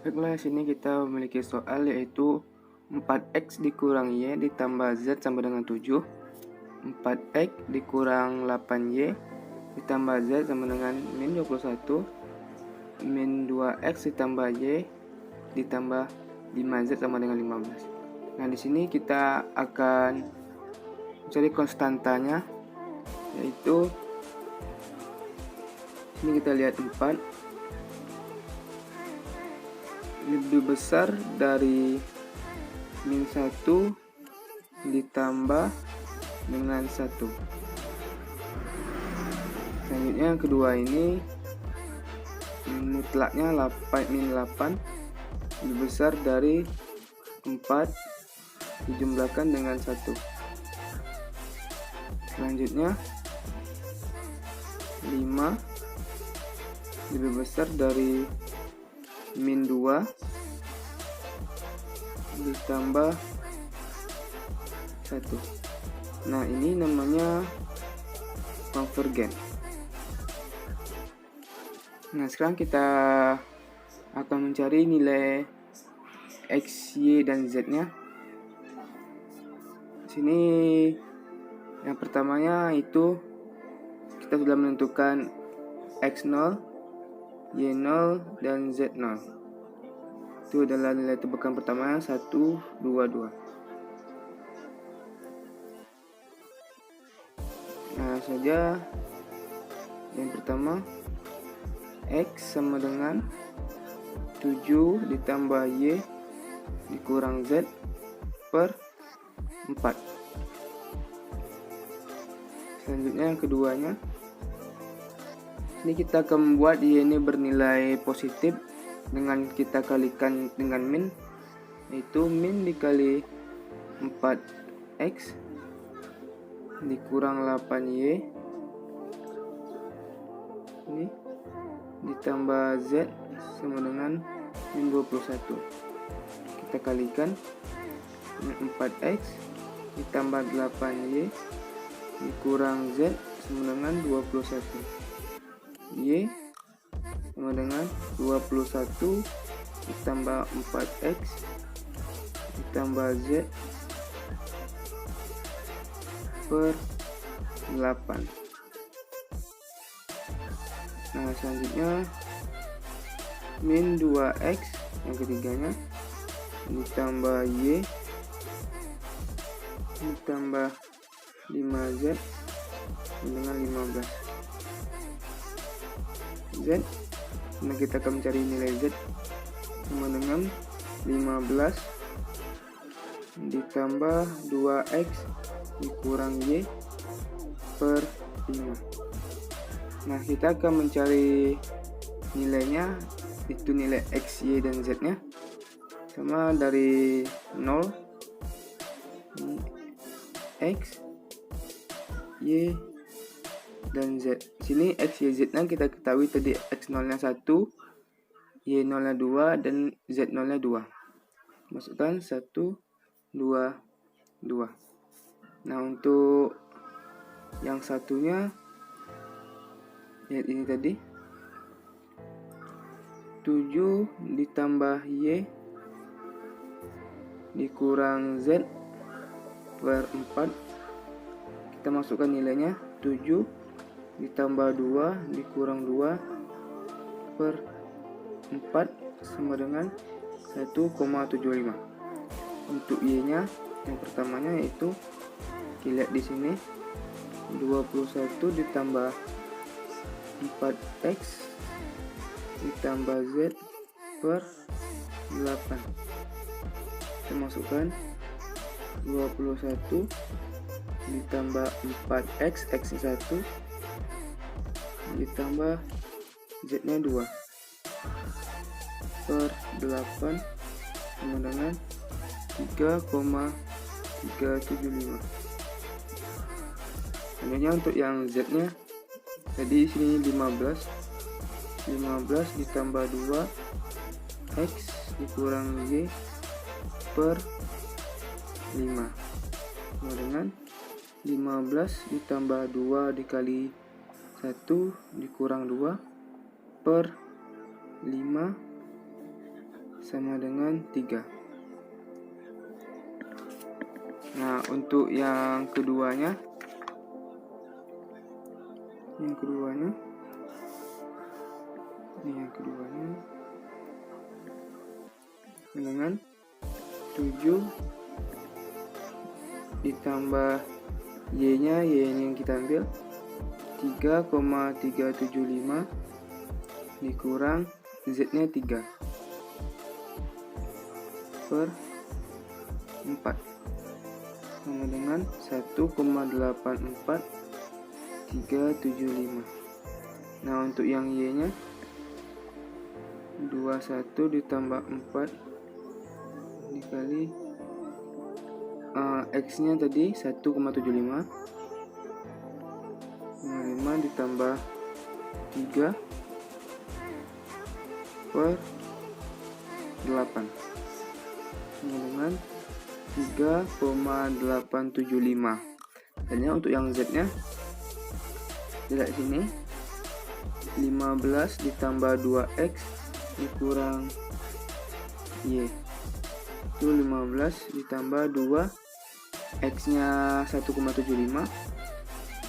Baiklah, sini kita memiliki soal yaitu 4x dikurang y ditambah z sama dengan 7. 4x dikurang 8y ditambah z sama dengan min 21. Min 2x ditambah y ditambah 5z sama dengan 15. Nah, di sini kita akan mencari konstantanya, yaitu sini kita lihat 4 lebih besar dari min 1 ditambah dengan 1. Selanjutnya yang kedua ini mutlaknya min 8 lebih besar dari 4 dijumlahkan dengan 1. Selanjutnya 5 lebih besar dari min 2 ditambah 1. Nah, ini namanya konvergen. Nah, sekarang kita akan mencari nilai x, y, dan z-nya. Sini yang pertamanya itu kita sudah menentukan x0, y0, dan z0. Itu adalah nilai tebakan pertama 1, 2, 2. Nah, saja yang pertama x sama dengan 7 ditambah y dikurang z per 4. Selanjutnya yang keduanya, ini kita akan membuat y ini bernilai positif dengan kita kalikan dengan min, yaitu min dikali 4x dikurang 8y ini ditambah z sama dengan min 21. Kita kalikan dengan 4x ditambah 8y dikurang z sama dengan 21. Y sama dengan 21 ditambah 4x ditambah z per 8. Nah, selanjutnya min 2x yang ketiganya ditambah y ditambah 5z dengan 15. Z, nah kita akan mencari nilai z sama dengan 15 ditambah 2x dikurang y per 5. Nah, kita akan mencari nilainya, itu nilai x, y, dan z nya sama dari 0 x, y, dan z. Sini x, y, z nya kita ketahui tadi x0 nya 1, y0 nya 2, dan z0 nya 2. Masukkan 1, 2, 2. Nah, untuk yang satunya lihat ini tadi 7 ditambah y dikurang z per 4. Kita masukkan nilainya 7 ditambah 2 dikurang 2 per 4 sama dengan 1,75. Untuk y nya yang pertamanya yaitu kita lihat di sini 21 ditambah 4x ditambah z per 8. Kita masukkan 21 ditambah 4x, x nya 1 ditambah z nya 2 per 8 sama dengan 3,375. Selanjutnya untuk yang z nya tadi sini 15 ditambah 2 x dikurang y per 5 sama dengan 15 ditambah 2 dikali 1 dikurang 2 per 5 sama dengan 3. Nah, untuk yang keduanya dengan 7 ditambah y-nya yang kita ambil 3,375 dikurang z-nya 3 per 4 sama dengan 1,84375. Nah, untuk yang y-nya 21 ditambah 4 dikali x-nya tadi 1,75 5 ditambah 3 per 8 sama dengan 3,875. Dan untuk yang z-nya tidak sini 15 ditambah 2x dikurang y itu 15 ditambah 2 x-nya 1,75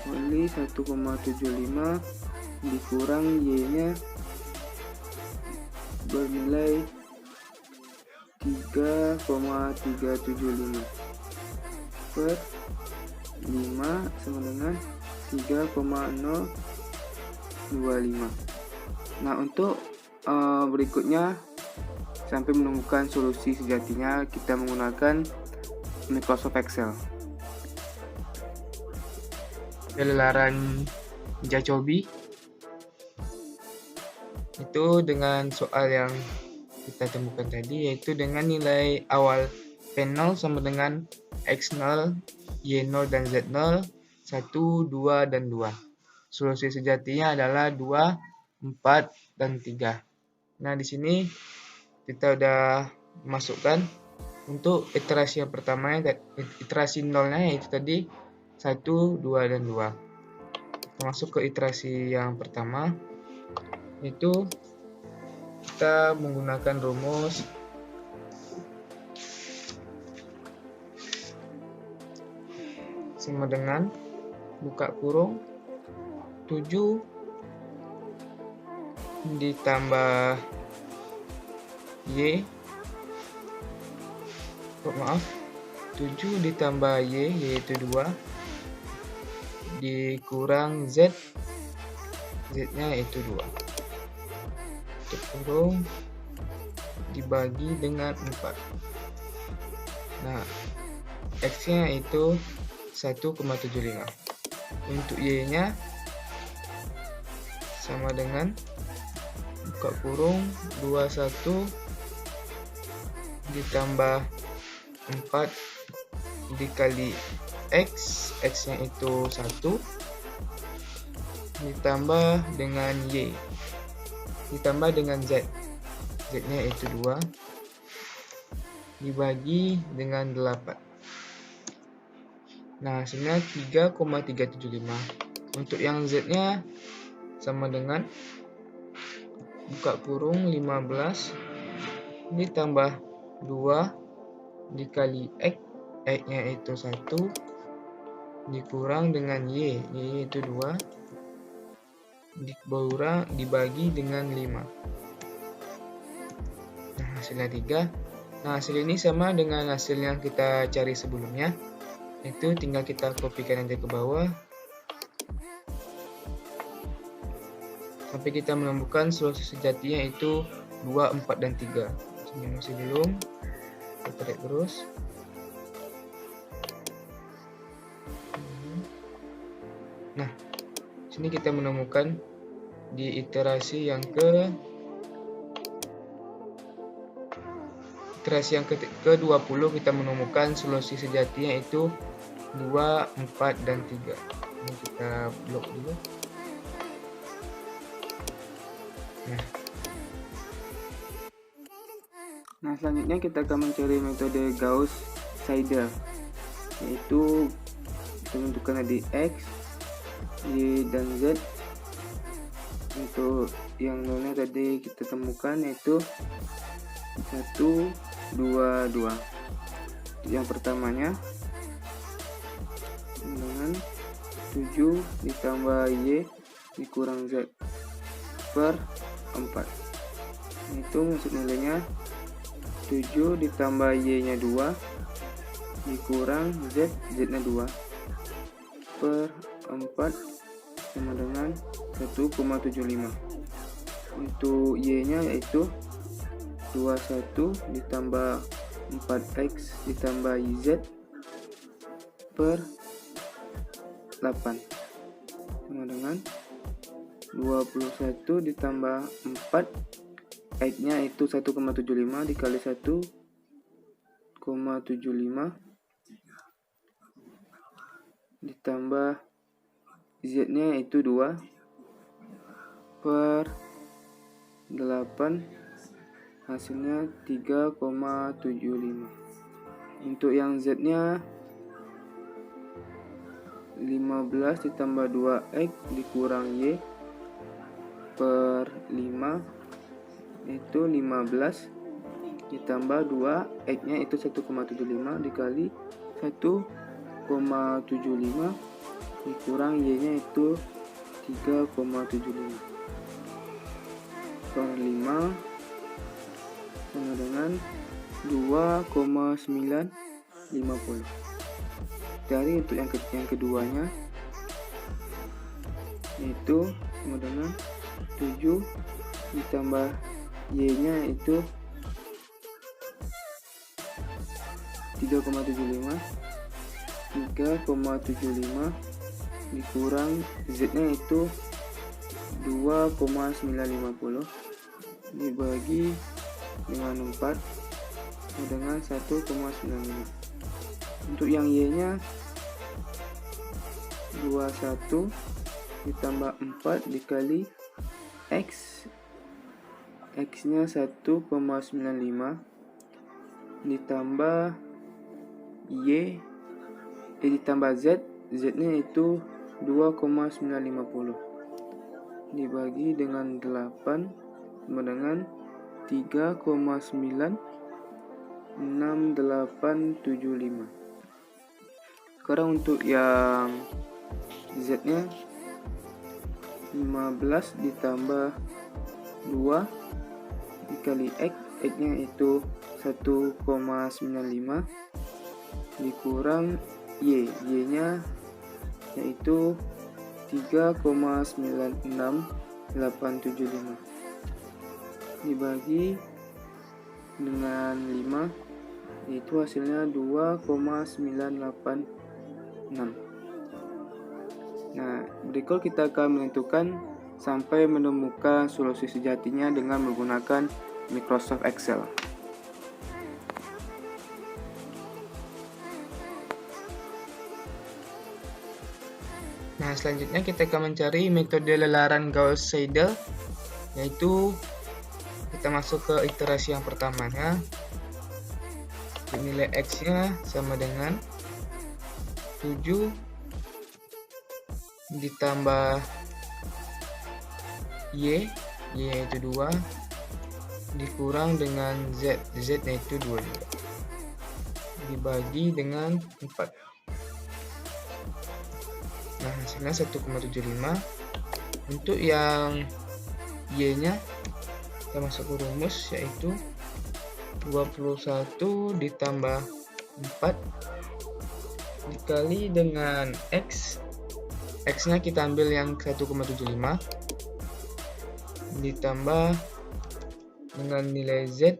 kali 1,75 dikurang y-nya bernilai 3,375 per 5 sama dengan 3,025. Nah, untuk berikutnya sampai menemukan solusi sejatinya kita menggunakan Microsoft Excel. Pelebaran Jacobi itu dengan soal yang kita temukan tadi, yaitu dengan nilai awal P0 sama dengan X0, Y0 dan Z0 1, 2, dan 2. Solusi sejatinya adalah 2, 4, dan 3. Nah, di sini kita udah masukkan untuk iterasi yang pertama, iterasi nolnya yaitu tadi 1, 2, dan 2. Kita masuk ke iterasi yang pertama, yaitu kita menggunakan rumus sama dengan buka kurung 7 ditambah y 7 ditambah y yaitu 2 dikurang z nya yaitu 2 tutup kurung dibagi dengan 4. Nah, x nya itu 1,75. Untuk y nya sama dengan buka kurung 21 ditambah 4 dikali x nya itu 1 ditambah dengan y ditambah dengan z nya itu 2 dibagi dengan 8. Nah, hasilnya 3,375. Untuk yang z nya sama dengan buka kurung 15 ditambah 2 dikali x nya itu 1 dikurang dengan y itu 2 dibagi dengan 5. Nah, hasilnya 3. Nah, hasil ini sama dengan hasil yang kita cari sebelumnya, itu tinggal kita kopikan aja ke bawah sampai kita menemukan solusi sejatinya itu 2, 4, dan 3. Ini masih belum, kita tarik terus. Nah, sini kita menemukan di iterasi yang ke-20 kita menemukan solusi sejatinya itu 2, 4, dan 3. Ini kita blok dulu. Nah, selanjutnya kita akan mencari metode Gauss-Seidel, yaitu menentukan tadi x, y, dan z. Untuk yang nolnya tadi kita temukan yaitu 1, 2, 2. Yang pertamanya dengan 7 ditambah Y dikurang Z per 4. Itu maksud nilainya 7 ditambah Y nya 2 dikurang Z nya 2 per 4 sama dengan 1,75. Untuk Y nya yaitu 21 ditambah 4X ditambah YZ per 8 sama dengan 21 ditambah 4, X nya itu 1,75 dikali 1,75 ditambah Z nya itu 2 per 8, hasilnya 3,75. Untuk yang Z nya 15 ditambah 2X dikurang Y per 5 itu 15 ditambah 2, X nya itu 1,75 dikali 1,75 dikurang Y nya itu 3,75 per 5 sama dengan 2,950. Dari untuk yang keduanya itu sama dengan 7 ditambah Y nya itu 3,75 dikurang Z nya itu 2,950 dibagi dengan 4 dengan 1,95. Untuk yang Y nya 21 ditambah 4 dikali X nya 1,95 ditambah Y ditambah Z nya itu 2,950 dibagi dengan 8 sama dengan 3,96875. Sekarang untuk yang Z nya 15 ditambah 2 dikali X nya itu 1,95 dikurang Y nya yaitu 3,96875 dibagi dengan 5 itu hasilnya 2,986. Nah, berikut kita akan menentukan sampai menemukan solusi sejatinya dengan menggunakan Microsoft Excel. Nah, selanjutnya kita akan mencari metode lelaran Gauss-Seidel, yaitu kita masuk ke iterasi yang pertamanya. Nilai X nya sama dengan 7 ditambah Y itu 2 dikurang dengan Z nya itu 2 juga dibagi dengan 4. Nah, hasilnya 1,75. Untuk yang Y nya kita masuk ke rumus, yaitu 21 ditambah 4 dikali dengan X nya kita ambil yang 1,75 ditambah dengan nilai Z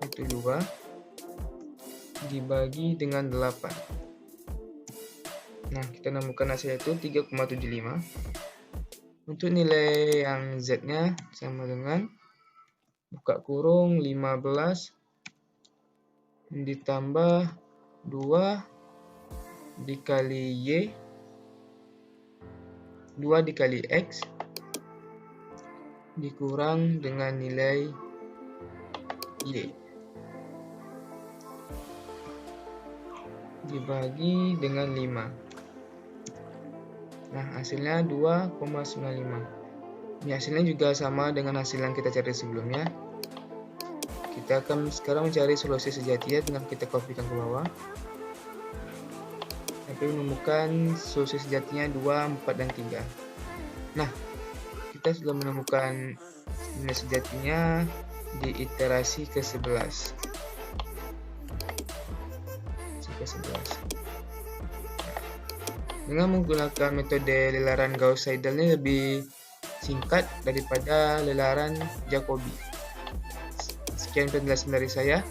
itu 2 dibagi dengan 8. Nah, kita nemukan hasilnya itu 3,75. Untuk nilai yang Z nya sama dengan buka kurung 15 ditambah 2 dikali Y 2 dikali X dikurang dengan nilai Y dibagi dengan 5. Nah, hasilnya 2,95. Ini hasilnya juga sama dengan hasil yang kita cari sebelumnya. kita akan sekarang mencari solusi sejatinya dengan kita kopikan ke bawah. Sampai menemukan solusi sejatinya 2, 4, dan 3. Nah, kita sudah menemukan nilai sejatinya di iterasi ke-11. Dengan menggunakan metode lelaran Gauss-Seidel ini lebih singkat daripada lelaran Jacobi. Sekian penjelasan dari saya.